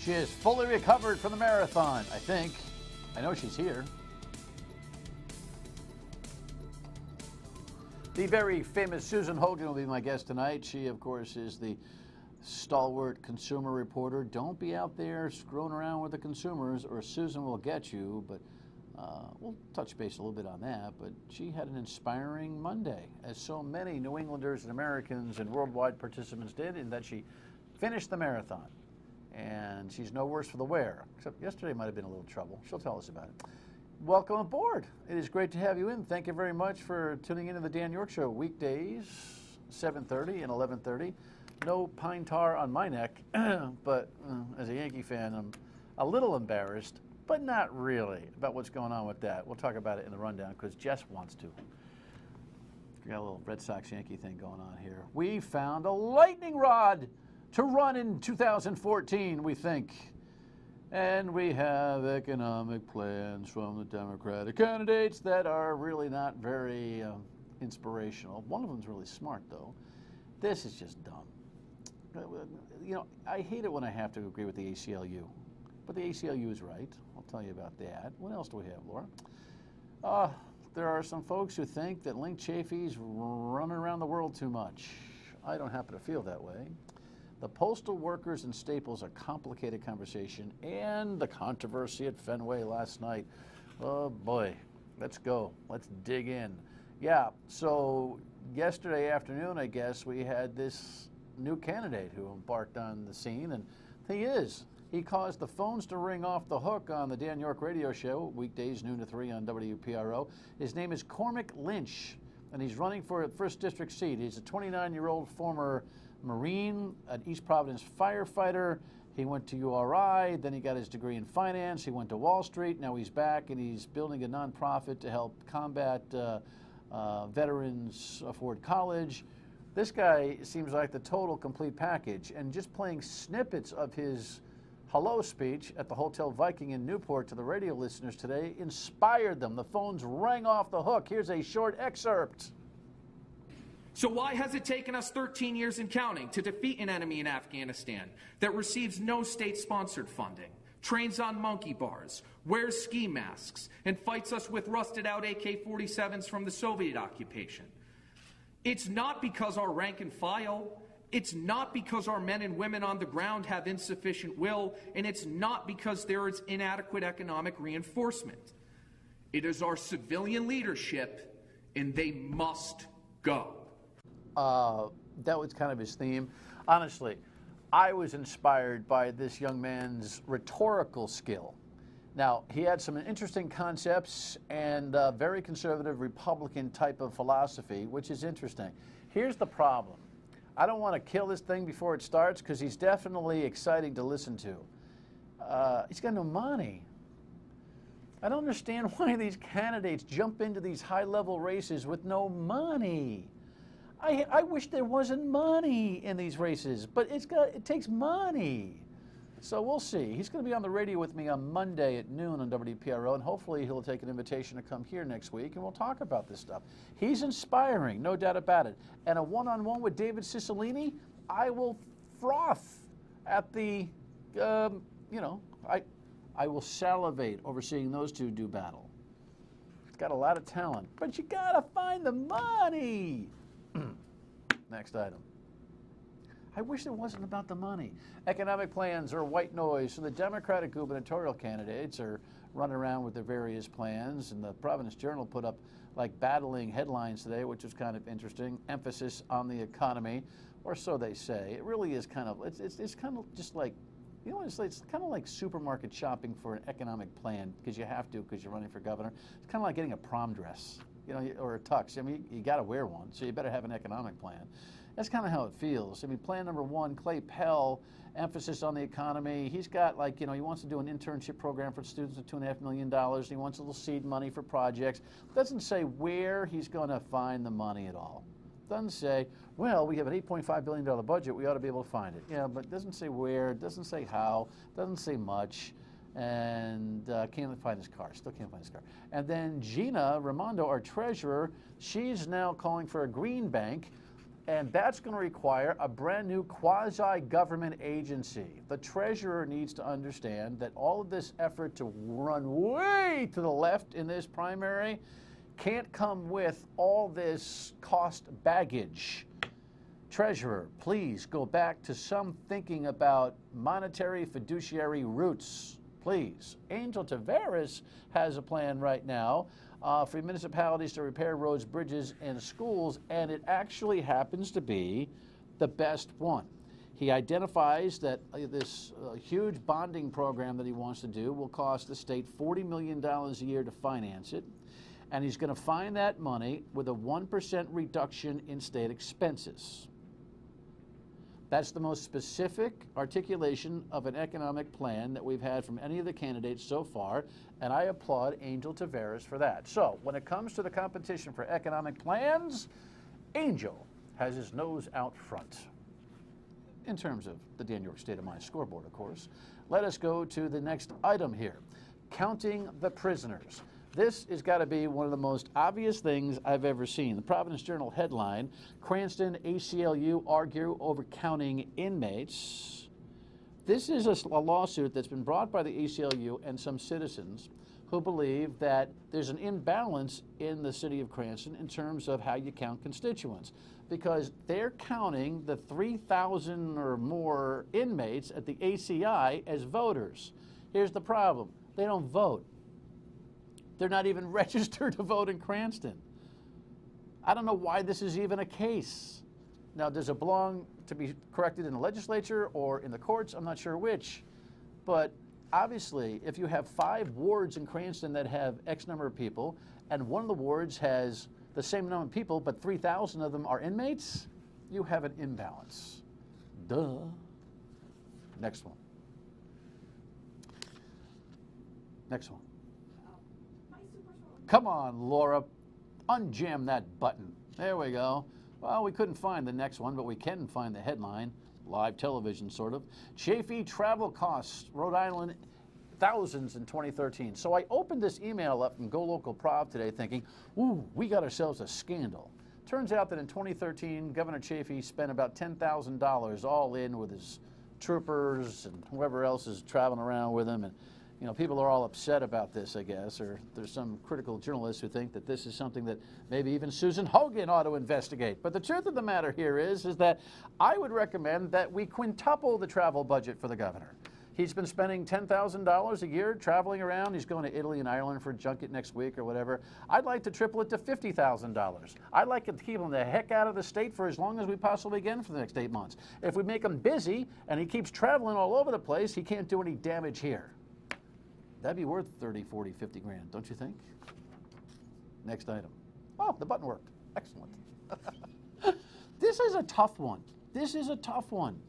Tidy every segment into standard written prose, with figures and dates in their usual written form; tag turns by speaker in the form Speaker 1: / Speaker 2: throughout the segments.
Speaker 1: She is fully recovered from the marathon, I think. I know she's here. The very famous Susan Hogan will be my guest tonight. She, of course, is the stalwart consumer reporter. Don't be out there screwing around with the consumers or Susan will get you. But we'll touch base a little bit on that. But she had an inspiring Monday, as so many New Englanders and Americans and worldwide participants did, in that she finished the marathon. And she's no worse for the wear, except yesterday might have been a little trouble. She'll tell us about it. Welcome aboard. It is great to have you in. Thank you very much for tuning into the Dan York Show weekdays, 7:30 and 11:30. No pine tar on my neck, but as a Yankee fan, I'm a little embarrassed, but not really, about what's going on with that. We'll talk about it in the rundown because Jess wants to. We got a little Red Sox-Yankee thing going on here. We found a lightning rod to run in 2014, we think. And we have economic plans from the Democratic candidates that are really not very inspirational. One of them's really smart, though. This is just dumb. You know, I hate it when I have to agree with the ACLU. But the ACLU is right. I'll tell you about that. What else do we have, Laura? There are some folks who think that Link Chafee's running around the world too much. I don't happen to feel that way. The postal workers and Staples, a complicated conversation, and the controversy at Fenway last night. Oh boy, let's go. Let's dig in. Yeah, so yesterday afternoon, I guess, we had this new candidate who embarked on the scene, and he caused the phones to ring off the hook on the Dan York radio show, weekdays noon to 3 on WPRO. His name is Cormac Lynch, and he's running for a 1st District seat. He's a 29-year-old former Marine, an East Providence firefighter. He went to URI, then he got his degree in finance. He went to Wall Street. Now he's back and he's building a nonprofit to help combat veterans afford college. This guy seems like the total complete package. And just playing snippets of his hello speech at the Hotel Viking in Newport to the radio listeners today inspired them. The phones rang off the hook. Here's a short excerpt.
Speaker 2: So why has it taken us 13 years and counting to defeat an enemy in Afghanistan that receives no state-sponsored funding, trains on monkey bars, wears ski masks, and fights us with rusted-out AK-47s from the Soviet occupation? It's not because our rank and file, it's not because our men and women on the ground have insufficient will, and it's not because there is inadequate economic reinforcement. It is our civilian leadership, and they must go.
Speaker 1: That was kind of his theme. Honestly, I was inspired by this young man's rhetorical skill. Now, he had some interesting concepts and very conservative Republican type of philosophy, which is interesting. Here's the problem. I don't want to kill this thing before it starts because he's definitely exciting to listen to. He's got no money. I don't understand why these candidates jump into these high-level races with no money. I wish there wasn't money in these races, but it takes money. So we'll see. He's going to be on the radio with me on Monday at noon on WPRO, and hopefully he'll take an invitation to come here next week, and we'll talk about this stuff. He's inspiring, no doubt about it. And a one-on-one with David Cicilline, I will froth at the, I will salivate over seeing those two do battle. He's got a lot of talent, but you got to find the money. Next item. I wish it wasn't about the money. Economic plans are white noise. So the Democratic gubernatorial candidates are running around with their various plans, and the Providence Journal put up like battling headlines today, which was kind of interesting. Emphasis on the economy, or so they say. It really is kind of, it's kind of just like, you know what it's like? It's kind of like supermarket shopping for an economic plan, because you have to, because you're running for governor. It's kind of like getting a prom dress, you know, or a tux. I mean, you got to wear one, so you better have an economic plan. That's kind of how it feels. I mean, plan number one, Clay Pell, emphasis on the economy. He's got, like, you know, he wants to do an internship program for students of $2.5 million. He wants a little seed money for projects. Doesn't say where he's going to find the money at all. Doesn't say, well, we have an $8.5 billion budget. We ought to be able to find it. Yeah, but doesn't say where, doesn't say how, doesn't say much. And can't find his car, still can't find his car. And then Gina Raimondo, our treasurer, she's now calling for a green bank. And that's going to require a brand new quasi-government agency. The treasurer needs to understand that all of this effort to run way to the left in this primary can't come with all this cost baggage. Treasurer, please go back to some thinking about monetary fiduciary roots. Please. Angel Tavares has a plan right now for municipalities to repair roads, bridges, and schools, and it actually happens to be the best one. He identifies that this huge bonding program that he wants to do will cost the state $40 million a year to finance it, and he's going to find that money with a 1% reduction in state expenses. That's the most specific articulation of an economic plan that we've had from any of the candidates so far, and I applaud Angel Tavares for that. So, when it comes to the competition for economic plans, Angel has his nose out front. In terms of the Dan York State of Mind scoreboard, of course, let us go to the next item here, counting the prisoners. This has got to be one of the most obvious things I've ever seen. The Providence Journal headline, Cranston ACLU argue over counting inmates. This is a lawsuit that's been brought by the ACLU and some citizens who believe that there's an imbalance in the city of Cranston in terms of how you count constituents, because they're counting the 3,000 or more inmates at the ACI as voters. Here's the problem. They don't vote. They're not even registered to vote in Cranston. I don't know why this is even a case. Now, does it belong to be corrected in the legislature or in the courts? I'm not sure which. But obviously, if you have 5 wards in Cranston that have X number of people, and one of the wards has the same number of people, but 3,000 of them are inmates, you have an imbalance. Duh. Next one. Next one. Come on, Laura, unjam that button. There we go. Well, we couldn't find the next one, but we can find the headline. Live television, sort of. Chafee travel costs, Rhode Island, thousands in 2013. So I opened this email up from Go Local Prov today thinking, ooh, we got ourselves a scandal. Turns out that in 2013, Governor Chafee spent about $10,000 all in with his troopers and whoever else is traveling around with him. And you know, people are all upset about this, I guess, or there's some critical journalists who think that this is something that maybe even Susan Hogan ought to investigate. But the truth of the matter here is that I would recommend that we quintuple the travel budget for the governor. He's been spending $10,000 a year traveling around. He's going to Italy and Ireland for a junket next week or whatever. I'd like to triple it to $50,000. I'd like to keep him the heck out of the state for as long as we possibly can for the next 8 months. If we make him busy and he keeps traveling all over the place, he can't do any damage here. That'd be worth 30, 40, 50 grand, don't you think? Next item. Oh, the button worked. Excellent. This is a tough one. This is a tough one.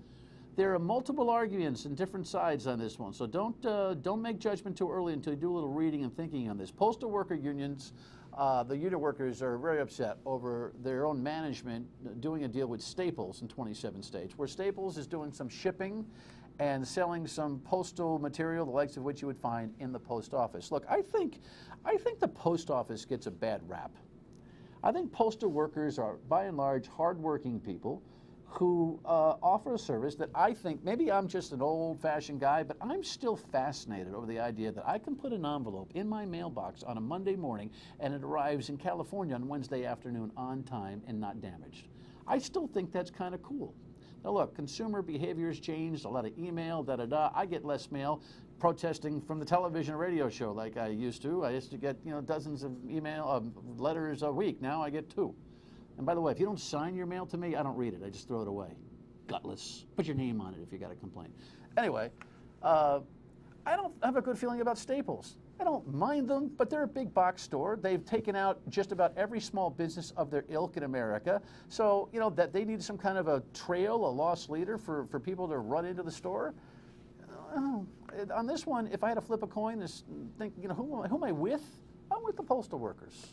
Speaker 1: There are multiple arguments and different sides on this one, so don't make judgment too early until you do a little reading and thinking on this. Postal worker unions, the union workers are very upset over their own management doing a deal with Staples in 27 states, where Staples is doing some shipping and selling some postal material, the likes of which you would find in the post office. Look, I think the post office gets a bad rap. I think postal workers are, by and large, hardworking people who offer a service that I think, maybe I'm just an old-fashioned guy, but I'm still fascinated over the idea that I can put an envelope in my mailbox on a Monday morning and it arrives in California on Wednesday afternoon on time and not damaged. I still think that's kind of cool. Now look, consumer behavior's changed, a lot of email, da-da-da. I get less mail protesting from the television and radio show like I used to. I used to get, you know, dozens of letters a week. Now I get 2. And by the way, if you don't sign your mail to me, I don't read it. I just throw it away. Gutless. Put your name on it if you got a complaint. Anyway, I don't have a good feeling about Staples. I don't mind them, but they're a big box store. They've taken out just about every small business of their ilk in America. So, you know, that they need some kind of a trail, a lost leader for people to run into the store. On this one, if I had to flip a coin, think, you know, who am I with? I'm with the postal workers.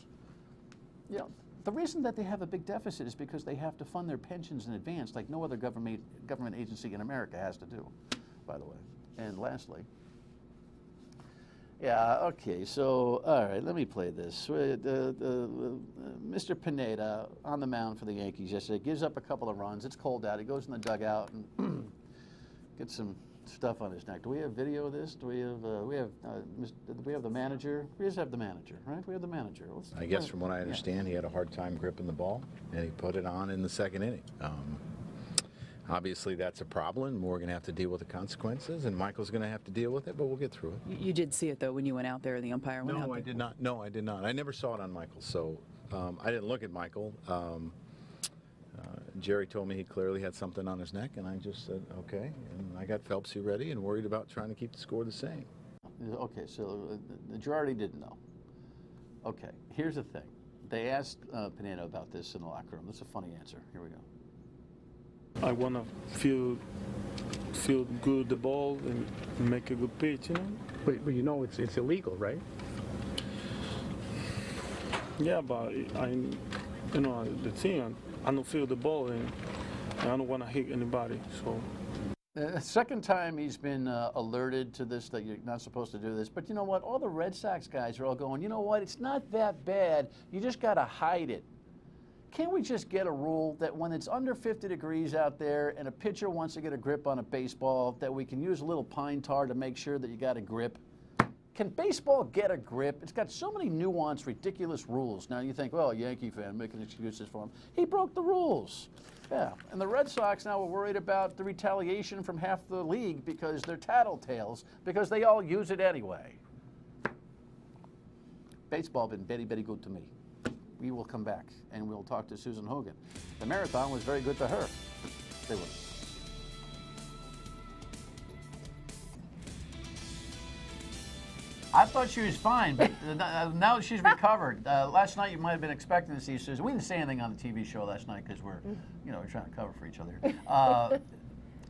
Speaker 1: You know, the reason that they have a big deficit is because they have to fund their pensions in advance, like no other government agency in America has to do, by the way. And lastly, Yeah, okay, so, all right, let me play this. Mr. Pineda on the mound for the Yankees yesterday gives up a couple of runs. It's cold out. He goes in the dugout and gets some stuff on his neck. Do we have video of this? Do we have the manager? We just have the manager, right? We have the manager.
Speaker 3: I guess from what I understand, he had a hard time gripping the ball, and he put it on in the second inning. Obviously, that's a problem, and we're going to have to deal with the consequences, and Michael's going to have to deal with it, but we'll get through it.
Speaker 4: You did see it, though, when you went out there, the umpire went out there?
Speaker 3: No, I did not. No, I did not. I never saw it on Michael, so I didn't look at Michael. Jerry told me he clearly had something on his neck, and I just said, okay. And I got Phelpsy ready and worried about trying to keep the score the same.
Speaker 1: Okay, so Girardi didn't know. Okay, here's the thing. They asked Pineda about this in the locker room. That's a funny answer. Here we go.
Speaker 5: I want to feel good the ball and make a good pitch, you know.
Speaker 6: But you know it's illegal, right?
Speaker 5: Yeah, but the thing, I don't feel the ball and I don't want to hit anybody. So.
Speaker 1: The second time he's been alerted to this, that you're not supposed to do this. But you know what? All the Red Sox guys are all going, you know what? It's not that bad. You just got to hide it. Can't we just get a rule that when it's under 50 degrees out there and a pitcher wants to get a grip on a baseball, that we can use a little pine tar to make sure that you got a grip? Can baseball get a grip? It's got so many nuanced, ridiculous rules. Now you think, well, Yankee fan making excuses for him. He broke the rules. Yeah, and the Red Sox now are worried about the retaliation from half the league because they're tattletales, because they all use it anyway. Baseball been very, very good to me. We will come back and we'll talk to Susan Hogan. The marathon was very good to her. Stay with us. I thought she was fine, but now that she's recovered. Last night you might have been expecting to see Susan. We didn't say anything on the TV show last night because we're trying to cover for each other.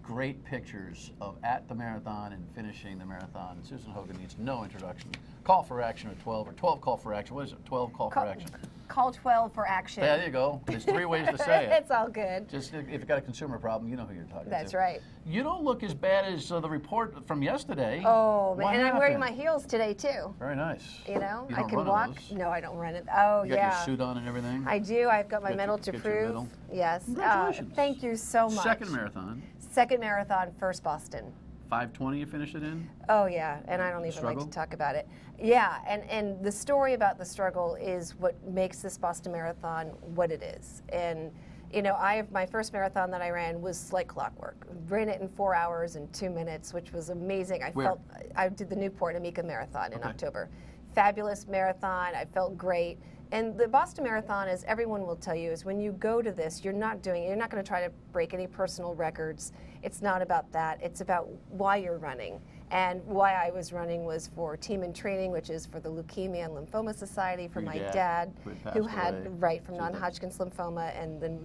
Speaker 1: Great pictures of at the marathon and finishing the marathon. Susan Hogan needs no introduction. Call for action at 12 or 12 call for action. What is it? 12 call for action.
Speaker 7: Call 12 for action.
Speaker 1: Yeah, there you go. There's 3 ways to say it.
Speaker 7: It's all good.
Speaker 1: Just if you've got a consumer problem, you know who you're talking to.
Speaker 7: That's right.
Speaker 1: You don't look as bad as the report from yesterday.
Speaker 7: Oh, man.
Speaker 1: What
Speaker 7: And
Speaker 1: happened?
Speaker 7: I'm wearing my heels today, too.
Speaker 1: Very nice.
Speaker 7: You know,
Speaker 1: You
Speaker 7: I
Speaker 1: don't
Speaker 7: can
Speaker 1: run in
Speaker 7: walk.
Speaker 1: those.
Speaker 7: No, I don't run it. Oh,
Speaker 1: You got
Speaker 7: yeah.
Speaker 1: your suit on and everything?
Speaker 7: I do. I've got my
Speaker 1: Get
Speaker 7: medal
Speaker 1: your-
Speaker 7: to
Speaker 1: get your
Speaker 7: prove.
Speaker 1: medal.
Speaker 7: Yes.
Speaker 1: Congratulations.
Speaker 7: Thank you so much.
Speaker 1: Second marathon.
Speaker 7: Second marathon, first Boston.
Speaker 1: 5:20 you finished it in?
Speaker 7: Oh, yeah, and I don't even
Speaker 1: Struggle?
Speaker 7: like to talk about it. Yeah, and the story about the struggle is what makes this Boston Marathon what it is. And, you know, my first marathon that I ran was like clockwork. Ran it in 4 hours and 2 minutes, which was amazing. I did the Newport Amica Marathon in October. Fabulous marathon. I felt great. And the Boston Marathon, as everyone will tell you, is when you go to this, you're not going to try to break any personal records. It's not about that. It's about why you're running. And why I was running was for Team in Training, which is for the Leukemia and Lymphoma Society, for my dad, who had, from non-Hodgkin's lymphoma and then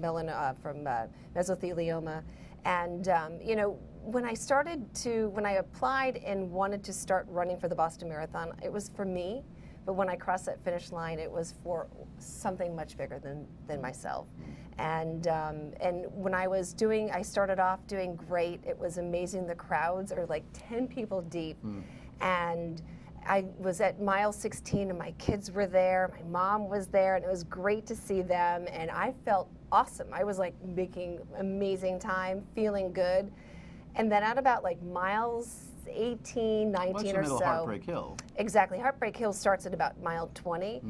Speaker 7: from mesothelioma. And, you know, when I applied and wanted to start running for the Boston Marathon, it was for me. But when I crossed that finish line, it was for something much bigger than myself. And when I started off doing great. It was amazing. The crowds are like 10 people deep. And I was at mile 16 and my kids were there. My mom was there and it was great to see them. And I felt awesome. I was like making amazing time, feeling good. And then at about like miles 18, 19
Speaker 1: What's the
Speaker 7: or
Speaker 1: middle
Speaker 7: so.
Speaker 1: of Heartbreak Hill?
Speaker 7: Exactly. Heartbreak Hill starts at about mile 20.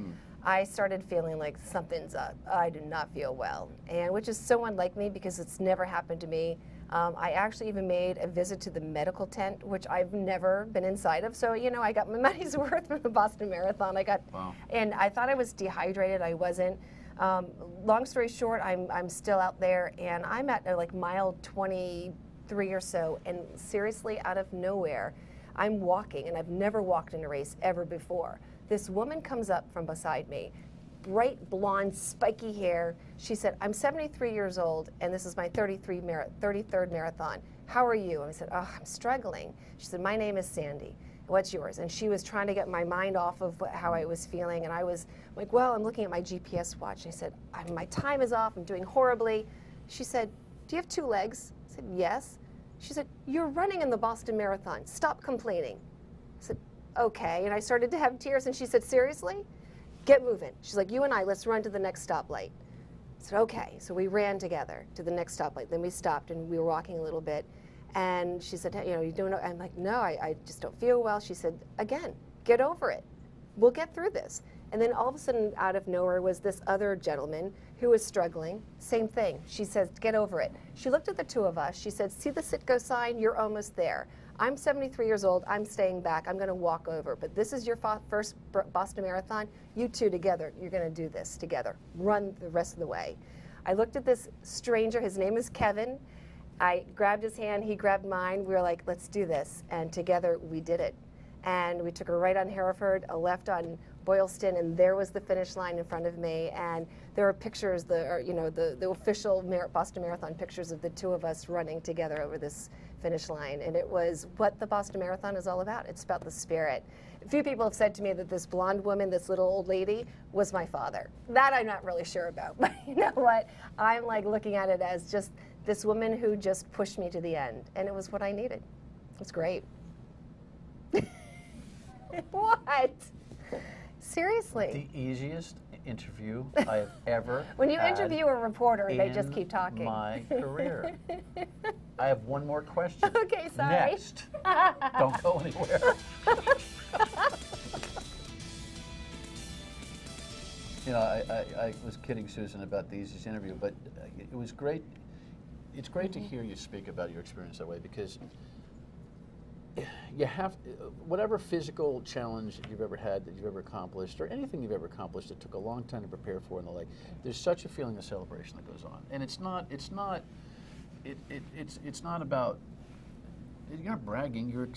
Speaker 7: I started feeling like something's up. I did not feel well, and which is so unlike me because it's never happened to me. I actually even made a visit to the medical tent, which I've never been inside of. So, you know, I got my money's worth from the Boston Marathon. And I thought I was dehydrated. I wasn't. Long story short, I'm still out there, and I'm at like mile 23 or so, and seriously, out of nowhere, I'm walking, and I've never walked in a race ever before. This woman comes up from beside me, bright blonde, spiky hair. She said, I'm 73 years old, and this is my 33rd marathon. How are you? And I said, oh, I'm struggling. She said, my name is Sandy. What's yours? And she was trying to get my mind off of how I was feeling, and I was like, well, I'm looking at my GPS watch. And I said, my time is off. I'm doing horribly. She said, do you have 2 legs? I said, yes. She said, you're running in the Boston Marathon. Stop complaining. I said, okay. And I started to have tears, and she said, seriously? Get moving. She's like, you and I, let's run to the next stoplight. I said, okay. So we ran together to the next stoplight. Then we stopped, and we were walking a little bit. And she said, hey, you know, you don't know. I'm like, no, I just don't feel well. She said, again, get over it. We'll get through this. And then all of a sudden, out of nowhere, was this other gentleman who was struggling. Same thing. She says, get over it. She looked at the two of us. She said, see the Citgo sign? You're almost there. I'm 73 years old. I'm staying back. I'm going to walk over. But this is your first Boston Marathon. You two together, you're going to do this together. Run the rest of the way. I looked at this stranger. His name is Kevin. I grabbed his hand. He grabbed mine. We were like, let's do this. And together, we did it. And we took a right on Hereford, a left on Boylston, and there was the finish line in front of me. And there are pictures, the official Boston Marathon pictures of the two of us running together over this finish line. And it was what the Boston Marathon is all about. It's about the spirit. A few people have said to me that this blonde woman, this little old lady, was my father. That I'm not really sure about. But you know what? I'm like looking at it as just this woman who just pushed me to the end. And it was what I needed. It's great. What? Seriously.
Speaker 1: The easiest interview I have ever
Speaker 7: When you
Speaker 1: had
Speaker 7: interview a reporter, they just keep talking.
Speaker 1: in my career. I have one more question.
Speaker 7: Okay, sorry.
Speaker 1: Next. Don't go anywhere. You know, I was kidding Susan about the easiest interview, but it was great. It's great to hear you speak about your experience that way, because you have, whatever physical challenge you've ever had that you've ever accomplished, or anything you've ever accomplished that took a long time to prepare for and the like, there's such a feeling of celebration that goes on. And it's not about, you're not bragging, you're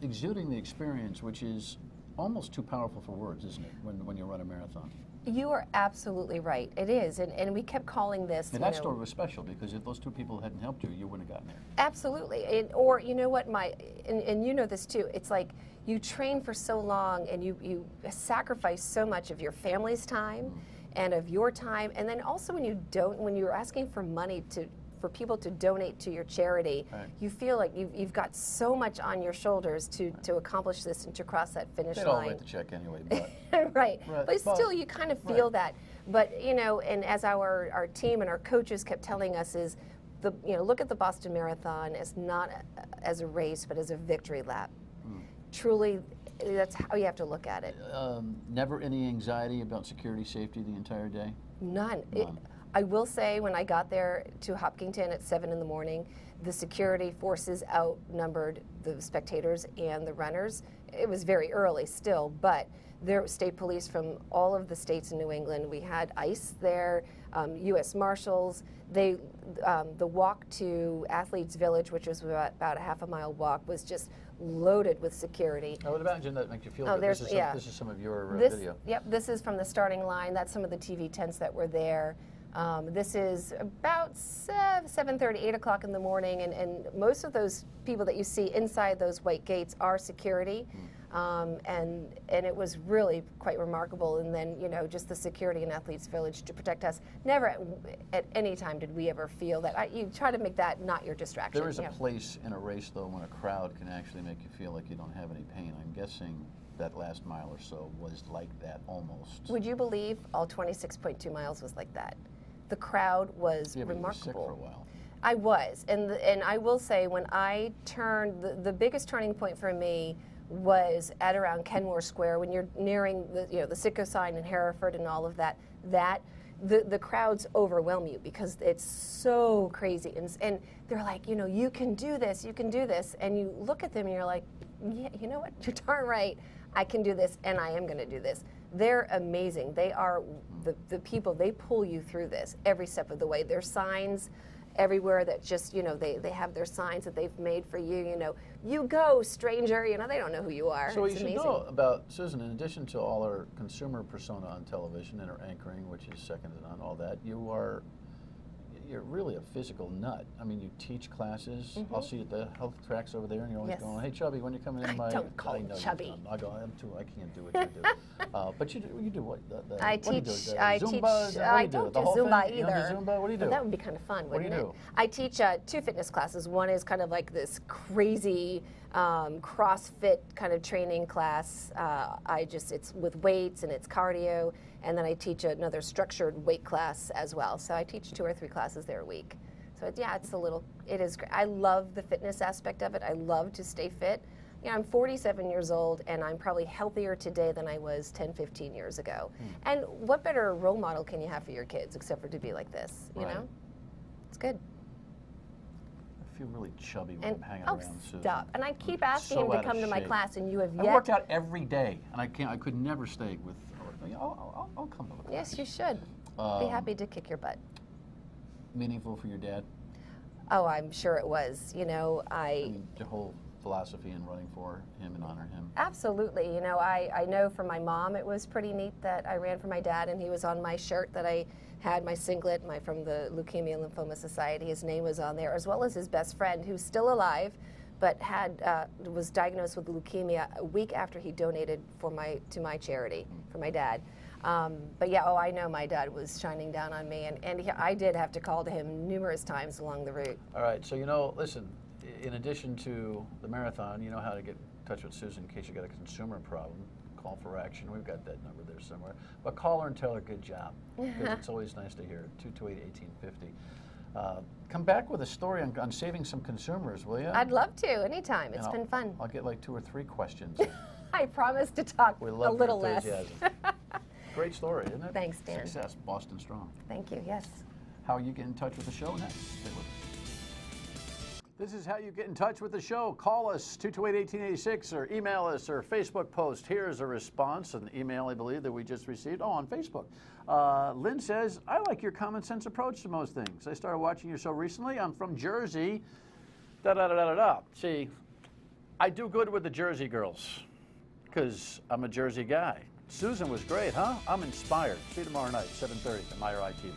Speaker 1: exuding the experience, which is almost too powerful for words, isn't it, when you run a marathon?
Speaker 7: You are absolutely right. It is, and we kept calling this.
Speaker 1: And that story was special, because if those two people hadn't helped you, you wouldn't have gotten there.
Speaker 7: Absolutely, or you know what, and you know this too. It's like you train for so long, and you sacrifice so much of your family's time, and of your time, and then also when you're asking for money for people to donate to your charity, right, you feel like you've got so much on your shoulders to accomplish this and to cross that finish line.
Speaker 1: They'd all write the check anyway, but
Speaker 7: right. But still, you kind of feel that. But you know, and as our team and our coaches kept telling us, is look at the Boston Marathon as not as a race, but as a victory lap. Truly, that's how you have to look at it.
Speaker 1: Never any anxiety about security, safety the entire day?
Speaker 7: None. I will say, when I got there to Hopkinton at 7 in the morning, the security forces outnumbered the spectators and the runners. It was very early still, but there were state police from all of the states in New England. We had ICE there, U.S. Marshals. The walk to Athletes Village, which was about a half-a-mile walk, was just loaded with security.
Speaker 1: I would imagine that makes you feel good. This is some of your video.
Speaker 7: Yep, this is from the starting line. That's some of the TV tents that were there. This is about 7:30, 8 o'clock in the morning, and most of those people that you see inside those white gates are security, and it was really quite remarkable. And then, just the security in Athletes Village to protect us. Never at any time did we ever feel that. You try to make that not your distraction.
Speaker 1: There is a place in a race, though, when a crowd can actually make you feel like you don't have any pain. I'm guessing that last mile or so was like that almost.
Speaker 7: Would you believe all 26.2 miles was like that? The crowd was remarkable.
Speaker 1: You were sick for a while.
Speaker 7: I was, and I will say, when I turned, the biggest turning point for me was at around Kenmore Square, when you're nearing the Citgo sign in Hereford and all of that. The crowds overwhelm you because it's so crazy, and they're like, you can do this, and you look at them and you're like, yeah, you know what, you're darn right, I can do this, and I am going to do this. They're amazing. They are the people. They pull you through this every step of the way. There's signs everywhere that just, they have their signs that they've made for you. You go, stranger. They don't know who you are.
Speaker 1: So
Speaker 7: it's
Speaker 1: what you
Speaker 7: amazing.
Speaker 1: should know about Susan, in addition to all her consumer persona on television and her anchoring, which is second to none, all that, you're really a physical nut. I mean, you teach classes. I'll see you at the health tracks over there, and you're always going, "Hey, Chubby, when you're coming in,
Speaker 7: don't call him Chubby.
Speaker 1: I go, I can't do what you do." But you do what?
Speaker 7: I
Speaker 1: teach.
Speaker 7: Zumba? I don't do Zumba either.
Speaker 1: You don't do Zumba? What do you do?
Speaker 7: But that would be kind of fun, wouldn't
Speaker 1: it?
Speaker 7: I teach 2 fitness classes. One is kind of like this crazy CrossFit kind of training class. It's with weights and it's cardio, and then I teach another structured weight class as well. So I teach 2 or 3 classes there a week. So it is great. I love the fitness aspect of it. I love to stay fit. You know, I'm 47 years old, and I'm probably healthier today than I was 10, 15 years ago. And what better role model can you have for your kids except for to be like this, you know? It's good.
Speaker 1: I feel really chubby when I'm hanging around Susan.
Speaker 7: Stop. And I keep asking
Speaker 1: So
Speaker 7: him
Speaker 1: out
Speaker 7: to
Speaker 1: of
Speaker 7: come to my
Speaker 1: shape.
Speaker 7: class, and you have
Speaker 1: I
Speaker 7: yet.
Speaker 1: work out every day, and I could never stay with. I'll come to the class.
Speaker 7: Yes, you should. Be happy to kick your butt.
Speaker 1: Meaningful for your dad?
Speaker 7: Oh, I'm sure it was. You know,
Speaker 1: I mean, the whole philosophy in running for him and honor him.
Speaker 7: Absolutely. You know, I know from my mom it was pretty neat that I ran for my dad, and he was on my shirt that I had, my singlet, from the Leukemia and Lymphoma Society. His name was on there, as well as his best friend, who's still alive, but was diagnosed with leukemia a week after he donated to my charity for my dad. But yeah, I know my dad was shining down on me, and I did have to call to him numerous times along the route.
Speaker 1: All right, so you know, listen, in addition to the marathon, you know how to get in touch with Susan in case you got a consumer problem. Call for action. We've got that number there somewhere. But call her and tell her good job, because it's always nice to hear it. 228-1850. Come back with a story on saving some consumers, will you?
Speaker 7: I'd love to, anytime. It's been fun.
Speaker 1: I'll get like 2 or 3 questions.
Speaker 7: I promise to talk
Speaker 1: We
Speaker 7: a
Speaker 1: love
Speaker 7: little
Speaker 1: your
Speaker 7: less.
Speaker 1: enthusiasm. Great story, isn't it?
Speaker 7: Thanks, Dan.
Speaker 1: Success, Boston Strong.
Speaker 7: Thank you, yes.
Speaker 1: How you get in touch with the show next. Stay with us. This is how you get in touch with the show. Call us, 228-1886, or email us, or Facebook post. Here's a response, an email, I believe, that we just received. Oh, on Facebook. Lynn says, I like your common sense approach to most things. I started watching your show recently. I'm from Jersey. Da-da-da-da-da-da. See, I do good with the Jersey girls, because I'm a Jersey guy. Susan was great, huh? I'm inspired. See you tomorrow night, 7:30 at MyRI TV.